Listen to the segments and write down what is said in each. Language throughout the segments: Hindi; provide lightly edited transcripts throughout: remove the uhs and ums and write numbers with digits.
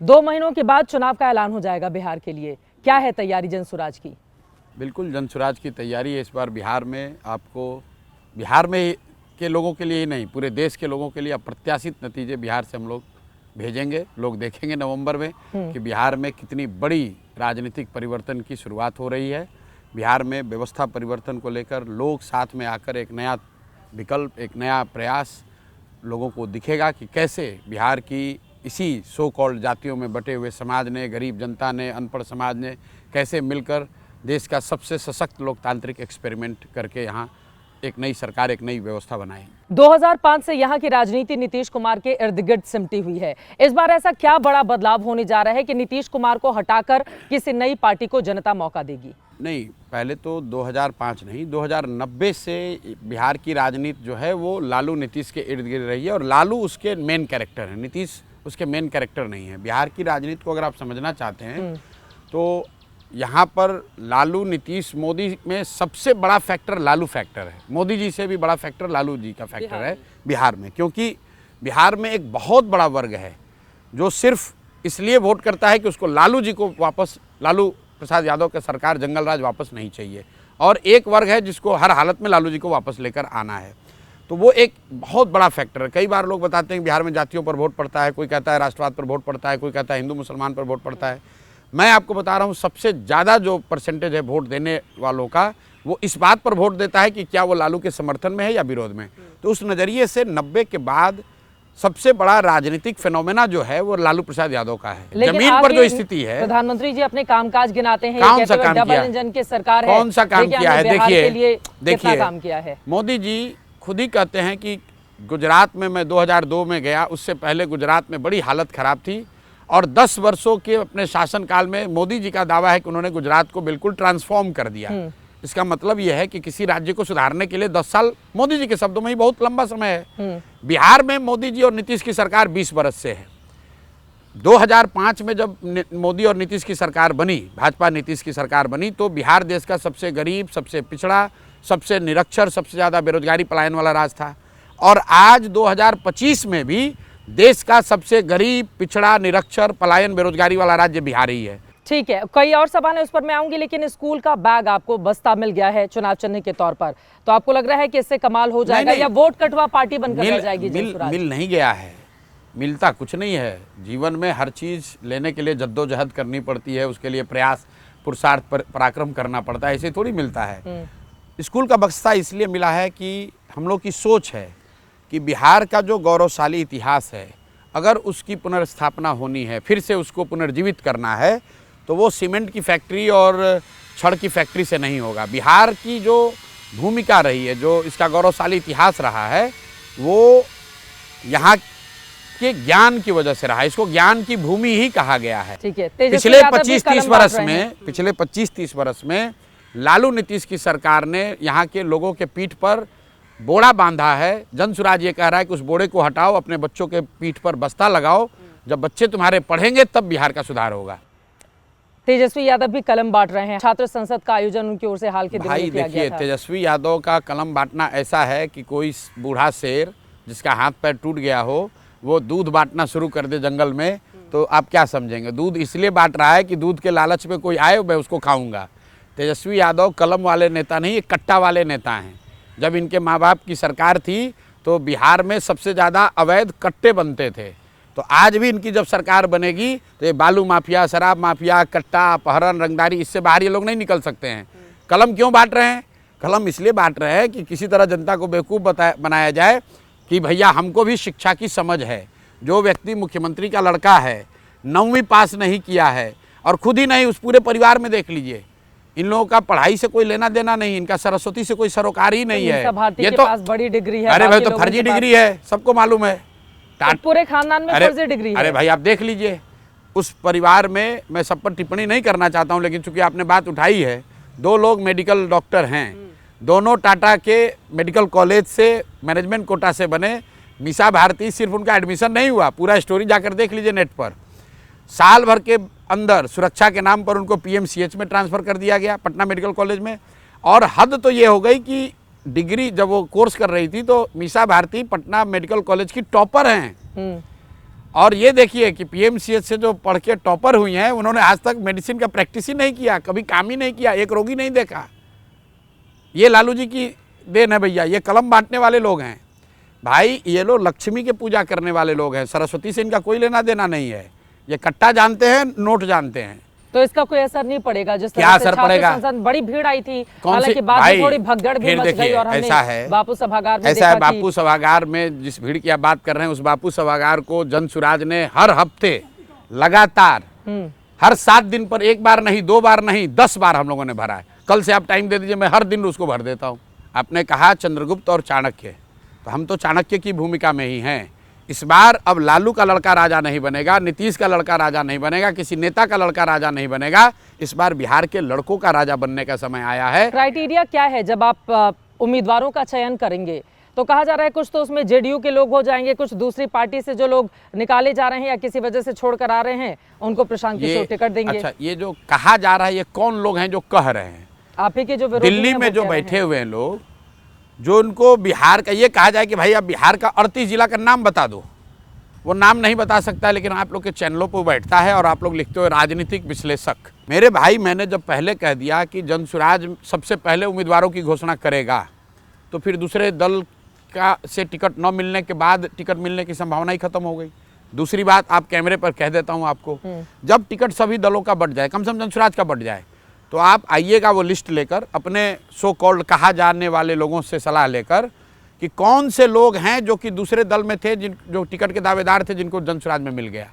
2 महीनों के बाद चुनाव का ऐलान हो जाएगा बिहार के लिए, क्या है तैयारी जनसुराज की? बिल्कुल जनसुराज की तैयारी है इस बार बिहार में। आपको बिहार में के लोगों के लिए ही नहीं, पूरे देश के लोगों के लिए अप्रत्याशित नतीजे बिहार से हम लोग भेजेंगे। लोग देखेंगे नवंबर में कि बिहार में कितनी बड़ी राजनीतिक परिवर्तन की शुरुआत हो रही है। बिहार में व्यवस्था परिवर्तन को लेकर लोग साथ में आकर एक नया विकल्प, एक नया प्रयास लोगों को दिखेगा कि कैसे बिहार की इसी सो कॉल्ड जातियों में बटे हुए समाज ने, गरीब जनता ने, अनपढ़ समाज ने कैसे मिलकर देश का सबसे सशक्त लोकतांत्रिक एक्सपेरिमेंट करके यहाँ एक नई सरकार, एक नई व्यवस्था बनाई। 2005 से यहाँ की राजनीति नीतीश कुमार के इर्द गिर्द सिमटी हुई है। इस बार ऐसा क्या बड़ा बदलाव होने जा रहा है कि नीतीश कुमार को हटाकर किसी नई पार्टी को जनता मौका देगी? नहीं, पहले तो 2005 नहीं, 2090 से बिहार की राजनीति जो है वो लालू नीतीश के इर्द गिर्द रही है और लालू उसके मेन कैरेक्टर है, नीतीश उसके मेन कैरेक्टर नहीं है। बिहार की राजनीति को अगर आप समझना चाहते हैं तो यहाँ पर लालू, नीतीश, मोदी में सबसे बड़ा फैक्टर लालू फैक्टर है। मोदी जी से भी बड़ा फैक्टर लालू जी का फैक्टर है बिहार में, क्योंकि बिहार में एक बहुत बड़ा वर्ग है जो सिर्फ इसलिए वोट करता है कि उसको लालू जी को वापस, लालू प्रसाद यादव के सरकार, जंगल राज वापस नहीं चाहिए, और एक वर्ग है जिसको हर हालत में लालू जी को वापस लेकर आना है। तो वो एक बहुत बड़ा फैक्टर है। कई बार लोग बताते हैं कि बिहार में जातियों पर वोट पड़ता है, कोई कहता है राष्ट्रवाद पर वोट पड़ता है, कोई कहता है हिंदू मुसलमान पर वोट पड़ता है। मैं आपको बता रहा हूँ सबसे ज़्यादा जो परसेंटेज है वोट देने वालों का, वो इस बात पर वोट देता है कि क्या वो लालू के समर्थन में है या विरोध में। तो उस नज़रिए से 90 के बाद सबसे बड़ा राजनीतिक फिनोमेना जो है वो लालू प्रसाद यादव का है। जमीन पर जो स्थिति है, प्रधानमंत्री जी अपने कामकाज गिनाते हैं, कौन सा काम डबल किया, इंजन की सरकार है, कौन सा काम किया है? देखिए काम किया है मोदी जी खुद ही कहते हैं कि गुजरात में मैं 2002 में गया, उससे पहले गुजरात में बड़ी हालत खराब थी, और 10 वर्षों के अपने शासनकाल में मोदी जी का दावा है कि उन्होंने गुजरात को बिल्कुल ट्रांसफॉर्म कर दिया। इसका मतलब यह है कि किसी राज्य को सुधारने के लिए 10 साल मोदी जी के शब्दों में ही बहुत लंबा समय है। बिहार में मोदी जी और नीतीश की सरकार 20 वर्ष से है। 2005 में जब मोदी और नीतीश की सरकार बनी, भाजपा नीतीश की सरकार बनी, तो बिहार देश का सबसे गरीब, सबसे पिछड़ा, सबसे निरक्षर, सबसे ज़्यादा बेरोजगारी पलायन वाला राज्य था। और आज 2025 में भी देश का सबसे गरीब, पिछड़ा, निरक्षर, पलायन, बेरोजगारी वाला राज्य बिहार ही है। ठीक है, कई और सवाल है, उस पर मैं आऊंगी, लेकिन स्कूल का बैग आपको बस्ता मिल गया है चुनाव चिन्ह के तौर पर, तो आपको लग रहा है कि इससे कमाल हो जाएगा या वोट कटवा पार्टी बनकर रह जाएगी? मिल नहीं गया है, मिलता कुछ नहीं है। जीवन में हर चीज़ लेने के लिए जद्दोजहद करनी पड़ती है, उसके लिए प्रयास, पुरुषार्थ, पराक्रम करना पड़ता है, ऐसे थोड़ी मिलता है। स्कूल का बस्ता इसलिए मिला है कि हम लोग की सोच है कि बिहार का जो गौरवशाली इतिहास है, अगर उसकी पुनर्स्थापना होनी है, फिर से उसको पुनर्जीवित करना है, तो वो सीमेंट की फैक्ट्री और छड़ की फैक्ट्री से नहीं होगा। बिहार की जो भूमिका रही है, जो इसका गौरवशाली इतिहास रहा है, वो यहाँ के ज्ञान की वजह से रहा है। इसको ज्ञान की भूमि ही कहा गया है। पिछले 25-30 वर्ष में लालू नीतीश की सरकार ने यहाँ के लोगों के पीठ पर बोड़ा बांधा है। जनसुराज ये कह रहा है कि उस बोड़े को हटाओ, अपने बच्चों के पीठ पर बस्ता लगाओ, जब बच्चे तुम्हारे पढ़ेंगे तब बिहार का सुधार होगा। तेजस्वी यादव भी कलम बांट रहे हैं, छात्र संसद का आयोजन उनकी ओर से हाल के दिनों में किया गया था। देखिए, तेजस्वी यादव का कलम बांटना ऐसा है कि कोई बूढ़ा शेर जिसका हाथ पैर टूट गया हो, वो दूध बांटना शुरू कर दे जंगल में, तो आप क्या समझेंगे? दूध इसलिए बांट रहा है कि दूध के लालच में कोई आए, मैं उसको खाऊंगा। तेजस्वी यादव कलम वाले नेता नहीं, ये कट्टा वाले नेता हैं। जब इनके माँ बाप की सरकार थी तो बिहार में सबसे ज़्यादा अवैध कट्टे बनते थे। तो आज भी इनकी जब सरकार बनेगी तो ये बालू माफिया, शराब माफिया, कट्टा, अपहरण, रंगदारी, इससे बाहर ये लोग नहीं निकल सकते हैं। कलम क्यों बांट रहे हैं? कलम इसलिए बांट रहे हैं कि किसी तरह जनता को बेवकूफ़ बनाया जाए कि भैया हमको भी शिक्षा की समझ है। जो व्यक्ति मुख्यमंत्री का लड़का है, 9वीं पास नहीं किया है, और खुद ही नहीं, उस पूरे परिवार में देख लीजिए, इन लोगों का पढ़ाई से कोई लेना देना नहीं, इनका सरस्वती से कोई सरोकार ही नहीं है। ये तो बड़ी डिग्री है। अरे भाई, तो फर्जी डिग्री है, सबको मालूम है। पूरे खानदान में फर्जी डिग्री है। अरे भाई, आप देख लीजिए उस परिवार में। मैं सब पर टिप्पणी नहीं करना चाहता हूं, लेकिन चूंकि आपने बात उठाई है, 2 लोग मेडिकल डॉक्टर हैं, दोनों टाटा के मेडिकल कॉलेज से मैनेजमेंट कोटा से बने। मीसा भारती सिर्फ उनका एडमिशन नहीं हुआ, पूरा स्टोरी जाकर देख लीजिए नेट पर। साल भर के अंदर सुरक्षा के नाम पर उनको पीएमसीएच में ट्रांसफ़र कर दिया गया, पटना मेडिकल कॉलेज में। और हद तो ये हो गई कि डिग्री जब वो कोर्स कर रही थी तो मीसा भारती पटना मेडिकल कॉलेज की टॉपर हैं। और ये देखिए कि पीएमसीएच से जो पढ़ के टॉपर हुई हैं उन्होंने आज तक मेडिसिन का प्रैक्टिस ही नहीं किया, कभी काम ही नहीं किया, एक रोगी नहीं देखा। ये लालू जी की देन है भैया, ये कलम बांटने वाले लोग हैं भाई। ये लोग लक्ष्मी के पूजा करने वाले लोग हैं, सरस्वती से इनका कोई लेना देना नहीं है। ये कट्टा जानते हैं, नोट जानते हैं। तो इसका कोई असर नहीं पड़ेगा? जिस क्या तरह से असर छात्र पड़ेगा? संसद बड़ी भीड़ आई थी, कौन सी हालांकि बाद भाई, में थोड़ी भगदड़ भी फिर मच गई देखिए, और हमने ऐसा है, बापू सभागार में ऐसा है, देखा कि बापू सभागार में जिस भीड़ की आप बात कर रहे हैं उस बापू सभागार को जन सुराज ने हर हफ्ते लगातार हर 7 दिन पर 1 बार नहीं, 2 बार नहीं, 10 बार हम लोगों ने भरा है। कल से आप टाइम दे दीजिए, मैं हर दिन उसको भर देता हूँ। आपने कहा चंद्रगुप्त और चाणक्य, तो हम तो चाणक्य की भूमिका में ही हैं। इस बार अब लालू का लड़का राजा नहीं बनेगा, नीतीश का लड़का राजा नहीं बनेगा, किसी नेता का लड़का राजा नहीं बनेगा। इस बार बिहार के लड़कों का राजा बनने का समय आया है। क्राइटेरिया क्या है जब आप उम्मीदवारों का चयन करेंगे? तो कहा जा रहा है कुछ तो उसमें जेडीयू के लोग हो जाएंगे, कुछ दूसरी पार्टी से जो लोग निकाले जा रहे हैं या किसी वजह से छोड़कर आ रहे हैं उनको प्रशांत किशोर टिकट देंगे। अच्छा, ये जो कहा जा रहा है ये कौन लोग हैं जो कह रहे हैं? आप ही के जो विरोधी दिल्ली हैं, में वो जो कह रहे बैठे हैं। हुए हैं लोग, जो उनको बिहार का ये कहा जाए कि भाई आप बिहार का 38 जिला का नाम बता दो, वो नाम नहीं बता सकता, लेकिन आप लोग के चैनलों पर बैठता है और आप लोग लिखते हो राजनीतिक विश्लेषक। मेरे भाई, मैंने जब पहले कह दिया कि जनसुराज सबसे पहले उम्मीदवारों की घोषणा करेगा, तो फिर दूसरे दल का से टिकट न मिलने के बाद टिकट मिलने की संभावना ही खत्म हो गई। दूसरी बात आप कैमरे पर कह देता हूं आपको, जब टिकट सभी दलों का बंट जाए, कम से कम जनसुराज का बंट जाए, तो आप आइएगा वो लिस्ट लेकर, अपने सो कॉल्ड कहा जाने वाले लोगों से सलाह लेकर कि कौन से लोग हैं जो कि दूसरे दल में थे, जो टिकट के दावेदार थे, जिनको जनसुराज में मिल गया।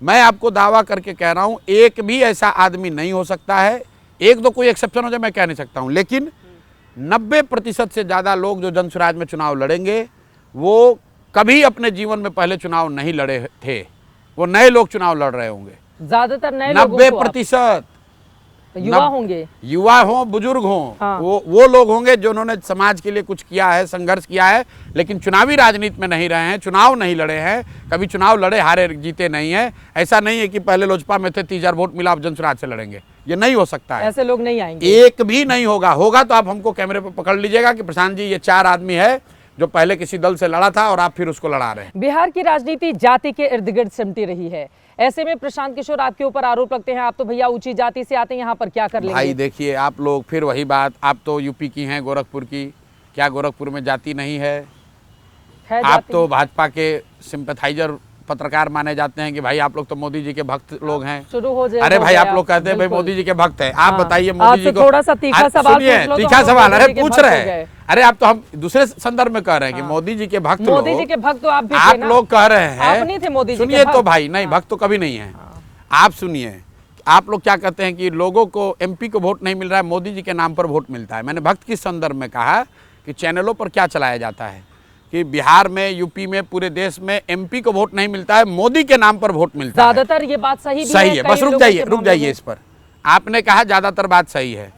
मैं आपको दावा करके कह रहा हूं, एक भी ऐसा आदमी नहीं हो सकता है। एक दो कोई एक्सेप्शन हो जाए मैं कह नहीं सकता हूं, लेकिन 90% से ज़्यादा लोग जो जनसुराज में चुनाव लड़ेंगे वो कभी अपने जीवन में पहले चुनाव नहीं लड़े थे। वो नए लोग चुनाव लड़ रहे होंगे, ज्यादातर नए लोगों को 90% युवा होंगे, युवा हो, बुजुर्ग हो। हाँ। वो लोग होंगे जिन्होंने समाज के लिए कुछ किया है, संघर्ष किया है, लेकिन चुनावी राजनीति में नहीं रहे हैं, चुनाव नहीं लड़े हैं, कभी चुनाव लड़े हारे जीते नहीं है। ऐसा नहीं है कि पहले लोजपा में थे, 30,000 वोट मिला, आप जनसुराज से लड़ेंगे, ये नहीं हो सकता है। ऐसे लोग नहीं आएंगे, एक भी नहीं होगा। होगा तो आप हमको कैमरे पर पकड़ लीजिएगा कि प्रशांत जी ये 4 आदमी है जो पहले किसी दल से लड़ा था और आप फिर उसको लड़ा रहे हैं। बिहार की राजनीति जाति के इर्द गिर्द सिमटी रही है। ऐसे में प्रशांत किशोर आपके ऊपर आरोप लगते हैं, आप तो भैया ऊंची जाति से आते हैं, यहाँ पर क्या कर लेंगे? भाई देखिए, आप लोग फिर वही बात, आप तो यूपी की हैं, गोरखपुर की, क्या गोरखपुर में जाति नहीं है? आप जाति? तो भाजपा के सिंपैथाइजर पत्रकार माने जाते हैं कि भाई आप लोग तो मोदी जी के भक्त लोग हैं। शुरू हो जाए। अरे भाई आप लोग कहते हैं भाई मोदी जी के भक्त हैं, आप बताइए मोदी आपसे जी को थोड़ा सा तीखा सवाल सुनिए, पूछ लो तो तीखा हम सवाल, मोदी अरे जी के पूछ भक्त रहे हो गए। हैं। अरे आप तो हम दूसरे संदर्भ में कह रहे हैं कि मोदी जी के भक्त लोग, मोदी जी के भक्त तो आप भी थे आप ना? लोग कह रहे हैं। आप नहीं थे मोदी जी के सुनिए तो भक्त? भाई, नहीं भक्त तो कभी नहीं है। आप सुनिए, आप लोग क्या कहते हैं कि लोगों को एमपी को वोट नहीं मिल रहा है, मोदी जी के नाम पर वोट मिलता है। मैंने भक्त किस संदर्भ में कहा कि चैनलों पर क्या चलाया जाता है कि बिहार में, यूपी में, पूरे देश में एमपी को वोट नहीं मिलता है, मोदी के नाम पर वोट मिलता है। ज्यादातर ये बात सही भी सही है, कई बस रुक लोगों जाइए, के रुक मामले जाइए में। इस पर। आपने कहा ज्यादातर बात सही है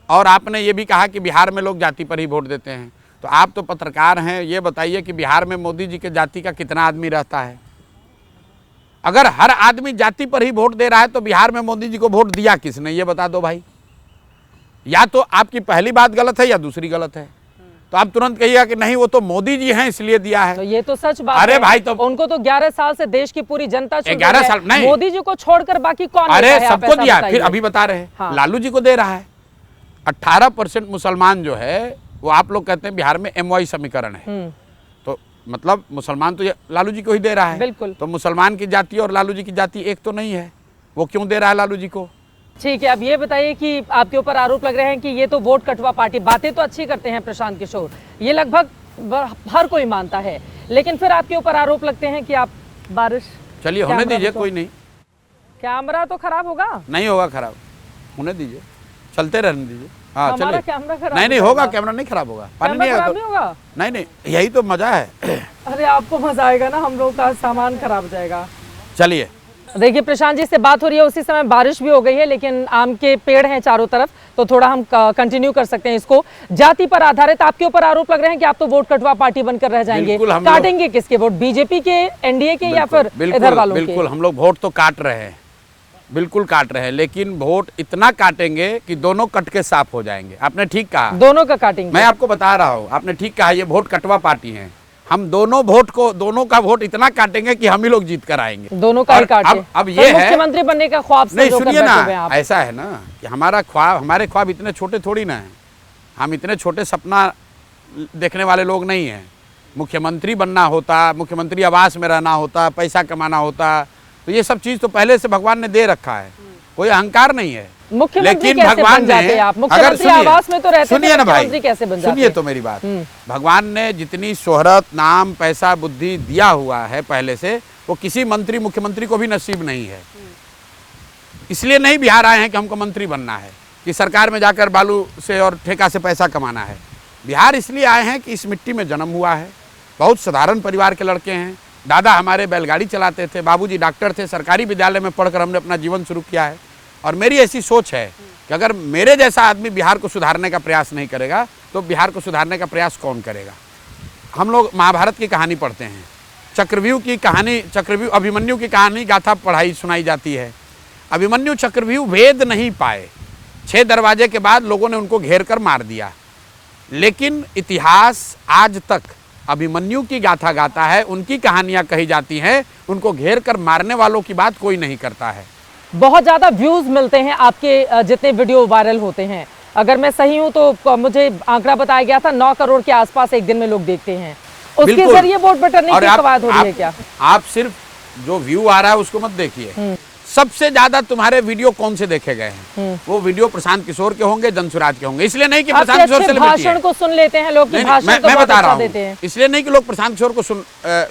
और आपने ये भी कहा कि बिहार में लोग जाति पर ही वोट देते हैं। तो आप तो पत्रकार हैं, ये बताइए कि बिहार में मोदी जी के जाति का कितना आदमी रहता है? अगर हर आदमी जाति पर ही वोट दे रहा है तो बिहार में मोदी जी को वोट दिया किसने, ये बता दो भाई। या तो आपकी पहली बात गलत है या दूसरी गलत है। तो आप तुरंत कहिएगा कि नहीं वो तो मोदी जी हैं इसलिए दिया है। तो ये तो सच बात अरे है। भाई तो उनको तो 11 साल से देश की पूरी जनता चुन 11 रही है। साल नहीं, मोदी जी को छोड़कर बाकी कौन अरे देता है? आप सबको ऐसा दिया, बताइए। फिर अभी बता रहे हैं हाँ। लालू जी को दे रहा है। 18% मुसलमान जो है वो आप लोग कहते हैं बिहार में MY समीकरण है, तो मतलब मुसलमान तो ये लालू जी को ही दे रहा है। बिल्कुल। तो मुसलमान की जाति और लालू जी की जाति एक तो नहीं है, वो क्यों दे रहा है लालू जी को? ठीक है, अब ये बताइए कि आपके ऊपर आरोप लग रहे हैं कि ये तो वोट कटवा पार्टी, बातें तो अच्छी करते हैं प्रशांत किशोर, ये लगभग हर कोई मानता है, लेकिन फिर आपके ऊपर आरोप लगते हैं कि आप बारिश। चलिए होने दीजिए, कोई नहीं, कैमरा तो खराब होगा, नहीं होगा खराब, होने दीजिए, चलते रहने दीजिए। हाँ हमारा चलिए, कैमरा खराब नहीं हो होगा, जाएगा। कैमरा नहीं खराब होगा, पानी कैमरा नहीं खराब आएगा नहीं तो होगा? नहीं, यही तो मजा है। अरे आपको मजा आएगा ना, हम लोग का सामान खराब हो जाएगा। चलिए देखिए प्रशांत जी से बात हो रही है, उसी समय बारिश भी हो गई है, लेकिन आम के पेड़ हैं चारों तरफ, तो थोड़ा हम कंटिन्यू कर सकते हैं इसको। जाति पर आधारित आपके ऊपर आरोप लग रहे हैं कि आप तो वोट कटवा पार्टी बनकर रह जाएंगे, बिल्कुल, हम लोग- काटेंगे किसके वोट? बीजेपी के, एनडीए के, या फिर इधर वालों के? बिल्कुल हम लोग वोट तो काट रहे हैं, बिल्कुल काट रहे हैं, लेकिन वोट इतना काटेंगे कि दोनों कट के साफ हो जाएंगे। आपने ठीक कहा, दोनों का काटेंगे। मैं आपको बता रहा हूँ, आपने ठीक कहा, ये वोट कटवा पार्टी है हम दोनों का वोट इतना काटेंगे कि हम ही लोग जीत कर आएंगे। दोनों का ही काटे। अब ये है मुख्यमंत्री बनने का ख्वाब से नहीं, जो कर सुनिए बैठे हुए हैं ना, आप। ऐसा है ना कि हमारे ख्वाब इतने छोटे थोड़ी ना है। हम इतने छोटे सपना देखने वाले लोग नहीं हैं। मुख्यमंत्री बनना होता, मुख्यमंत्री आवास में रहना होता, पैसा कमाना होता, तो ये सब चीज तो पहले से भगवान ने दे रखा है, कोई अहंकार नहीं है। मुख्यमंत्री लेकिन कैसे भगवान बन जाते हैं आप? अगर मुख्यमंत्री आवास में तो रहते थे, सुनिए ना भाई, मुख्यमंत्री कैसे बन जाते सुनिए हैं? तो मेरी बात, भगवान ने जितनी शोहरत, नाम, पैसा, बुद्धि दिया हुआ है पहले से, वो किसी मंत्री मुख्यमंत्री को भी नसीब नहीं है। इसलिए नहीं बिहार आए हैं कि हमको मंत्री बनना है, कि सरकार में जाकर बालू से और ठेका से पैसा कमाना है। बिहार इसलिए आए हैं कि इस मिट्टी में जन्म हुआ है, बहुत साधारण परिवार के लड़के हैं। दादा हमारे बैलगाड़ी चलाते थे, बाबूजी डॉक्टर थे, सरकारी विद्यालय में पढ़कर हमने अपना जीवन शुरू किया है। और मेरी ऐसी सोच है कि अगर मेरे जैसा आदमी बिहार को सुधारने का प्रयास नहीं करेगा तो बिहार को सुधारने का प्रयास कौन करेगा? हम लोग महाभारत की कहानी पढ़ते हैं, चक्रव्यूह की कहानी, अभिमन्यु की कहानी गाथा सुनाई जाती है। अभिमन्यु चक्रव्यूह भेद नहीं पाए, 6 दरवाजे के बाद लोगों ने उनको घेर कर मार दिया। लेकिन इतिहास आज तक अभिमन्यु की गाथा गाता है, उनकी कहानियां कही जाती हैं, उनको घेर कर मारने वालों की बात कोई नहीं करता है। बहुत ज्यादा व्यूज मिलते हैं आपके जितने वीडियो वायरल होते हैं। अगर मैं सही हूं तो मुझे आंकड़ा बताया गया था 9 करोड़ के आसपास एक दिन में लोग देखते हैं। उसके जरिए वोट बटोरने की कवायद हो रही है क्या? आप सिर्फ जो व्यू आ रहा है उसको मत देखिए, सबसे ज्यादा तुम्हारे वीडियो कौन से देखे गए हैं? वो वीडियो प्रशांत किशोर के होंगे, जनसुराज के होंगे। इसलिए नहीं कि प्रशांत किशोर सेलिब्रिटी है। भाषण को सुन लेते हैं लोग, भाषण तो बहुत अच्छा देते हैं। इसलिए नहीं कि लोग प्रशांत किशोर को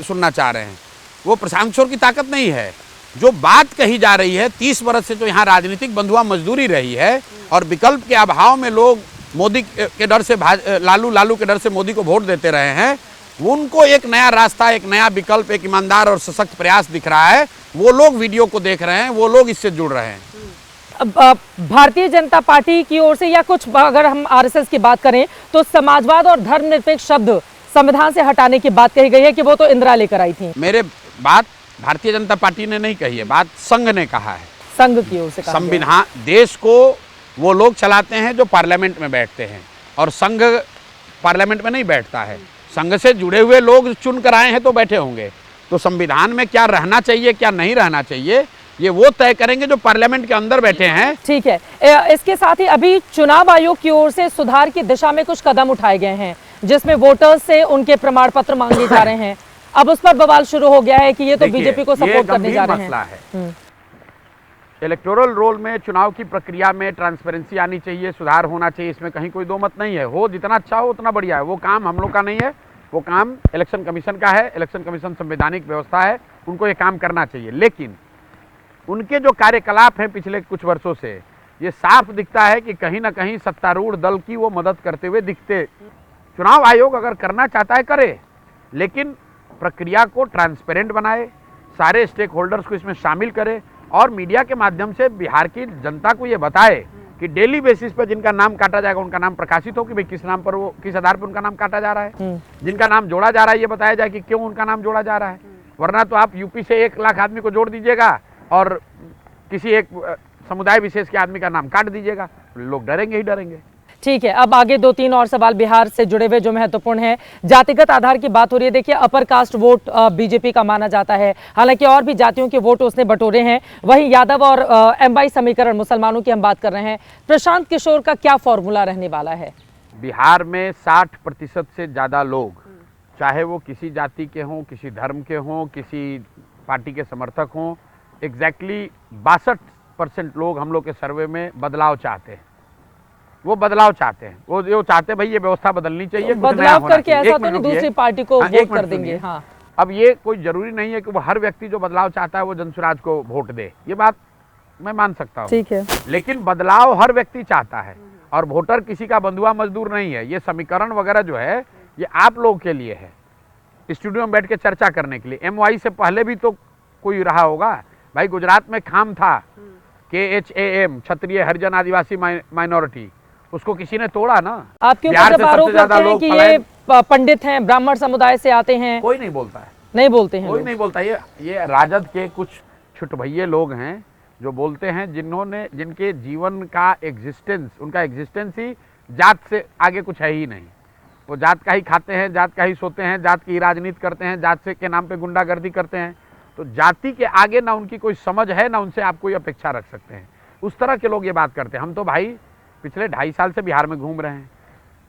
सुनना चाह रहे हैं, वो प्रशांत किशोर की ताकत नहीं है। जो बात कही जा रही है, 30 वर्ष से जो यहाँ राजनीतिक बंधुआ मजदूरी रही है और विकल्प के अभाव में लोग मोदी के डर से लालू के डर से मोदी को वोट देते रहे हैं, उनको एक नया रास्ता, एक नया विकल्प, एक ईमानदार और सशक्त प्रयास दिख रहा है। वो लोग वीडियो को देख रहे हैं, वो लोग इससे जुड़ रहे हैं। भारतीय जनता पार्टी की ओर से या कुछ, अगर हम आरएसएस की बात करें तो समाजवाद और धर्मनिरपेक्ष शब्द संविधान से हटाने की बात कही गई है कि वो तो इंदिरा लेकर आई थी। मेरे बात भारतीय जनता पार्टी ने नहीं कही है, बात संघ ने कहा है। संघ की ओर से कहा गया। संविधान, देश को वो लोग चलाते हैं जो पार्लियामेंट में बैठते हैं, और संघ पार्लियामेंट में नहीं बैठता है। संघ से जुड़े हुए लोग चुन कर आए हैं तो बैठे होंगे। तो संविधान में क्या रहना चाहिए, क्या नहीं रहना चाहिए, ये वो तय करेंगे जो पार्लियामेंट के अंदर बैठे हैं। ठीक है, इसके साथ ही अभी चुनाव आयोग की ओर से सुधार की दिशा में कुछ कदम उठाए गए हैं, जिसमें वोटर्स से उनके प्रमाण पत्र मांगे जा रहे हैं। अब उस पर बवाल शुरू हो गया है कि ये तो बीजेपी को सपोर्ट करने जा रहे हैं। इलेक्टोरल रोल में, चुनाव की प्रक्रिया में ट्रांसपेरेंसी आनी चाहिए, सुधार होना चाहिए, इसमें कहीं कोई दो मत नहीं है। हो जितना अच्छा हो उतना बढ़िया है। वो काम हम लोग का नहीं है, वो काम इलेक्शन कमीशन का है। इलेक्शन कमीशन संवैधानिक व्यवस्था है, उनको ये काम करना चाहिए। लेकिन उनके जो कार्यकलाप हैं पिछले कुछ वर्षों से, ये साफ दिखता है कि कहीं ना कहीं सत्तारूढ़ दल की वो मदद करते हुए दिखते। चुनाव आयोग अगर करना चाहता है करे, लेकिन प्रक्रिया को ट्रांसपेरेंट बनाए, सारे स्टेक होल्डर्स को इसमें शामिल करे और मीडिया के माध्यम से बिहार की जनता को ये बताए कि डेली बेसिस पर जिनका नाम काटा जाएगा उनका नाम प्रकाशित हो कि भाई किस नाम पर, वो किस आधार पर उनका नाम काटा जा रहा है। जिनका नाम जोड़ा जा रहा है ये बताया जाए कि क्यों उनका नाम जोड़ा जा रहा है। वरना तो आप यूपी से 1 लाख आदमी को जोड़ दीजिएगा और किसी एक समुदाय विशेष के आदमी का नाम काट दीजिएगा, लोग डरेंगे ही डरेंगे। ठीक है, अब आगे 2-3 और सवाल बिहार से जुड़े हुए जो महत्वपूर्ण है। जातिगत आधार की बात हो रही है। देखिए, अपर कास्ट वोट बीजेपी का माना जाता है, हालांकि और भी जातियों के वोट उसने बटोरे हैं। वहीं यादव और एमवाई समीकरण, मुसलमानों की हम बात कर रहे हैं। प्रशांत किशोर का क्या फॉर्मूला रहने वाला है? बिहार में 60% से ज़्यादा लोग, चाहे वो किसी जाति के हों, किसी धर्म के हों, किसी पार्टी के समर्थक हों, एग्जैक्टली 62% लोग हम लोग के सर्वे में बदलाव चाहते हैं। वो बदलाव चाहते हैं, वो जो चाहते हैं भाई ये व्यवस्था बदलनी चाहिए, तो बदलाव करके ऐसा तो नहीं दूसरी पार्टी को वोट कर देंगे। हाँ, अब ये कोई जरूरी नहीं है कि वो हर व्यक्ति जो बदलाव चाहता है वो जनसुराज को वोट दे, ये बात मैं मान सकता हूँ। ठीक है, लेकिन बदलाव हर व्यक्ति चाहता है और वोटर किसी का बंधुआ मजदूर नहीं है। ये समीकरण वगैरह जो है ये आप लोग के लिए है, स्टूडियो में बैठ के चर्चा करने के लिए। एमवाई से पहले भी तो कोई रहा होगा भाई। गुजरात में खाम था, KHAM, क्षत्रिय हरिजन आदिवासी माइनॉरिटी, उसको किसी ने तोड़ा ना। आपके ऊपर जब आरोप लगते हैं कि ये पंडित हैं, ब्राह्मण समुदाय से आते हैं, कोई नहीं बोलता है, नहीं बोलते हैं, कोई नहीं बोलता। ये राजद के कुछ छुटभैये लोग हैं जो बोलते हैं, जिनके जीवन का एग्जिस्टेंस, उनका एग्जिस्टेंस ही जात से आगे कुछ है ही नहीं। वो जात का ही खाते हैं, जात का ही सोते हैं, जात की राजनीति करते हैं, जात से के नाम पे गुंडागर्दी करते हैं। तो जाति के आगे ना उनकी कोई समझ है, ना उनसे आप कोई अपेक्षा रख सकते हैं। उस तरह के लोग ये बात करते हैं। हम तो भाई पिछले 2.5 साल से बिहार में घूम रहे हैं।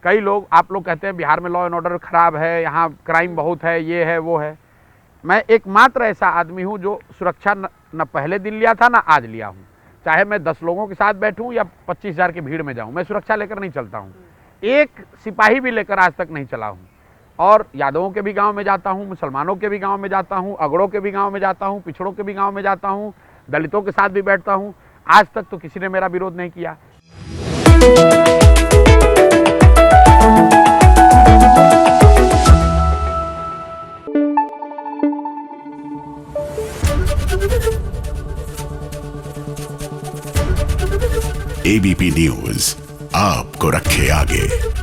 कई लोग, आप लोग कहते हैं बिहार में लॉ एंड ऑर्डर खराब है, यहाँ क्राइम बहुत है, ये है वो है। मैं एकमात्र ऐसा आदमी हूँ जो सुरक्षा न पहले दिन लिया था, ना आज लिया हूँ। चाहे मैं 10 लोगों के साथ बैठूँ या 25,000 की भीड़ में जाऊँ, मैं सुरक्षा लेकर नहीं चलता हूँ। एक सिपाही भी लेकर आज तक नहीं चला हूँ। और यादवों के भी गांव में जाता हूँ, मुसलमानों के भी गांव में जाता हूँ, अगड़ों के भी गांव में जाता हूँ, पिछड़ों के भी गांव में जाता हूँ, दलितों के साथ भी बैठता हूँ। आज तक तो किसी ने मेरा विरोध नहीं किया। एबीपी न्यूज आपको रखे आगे।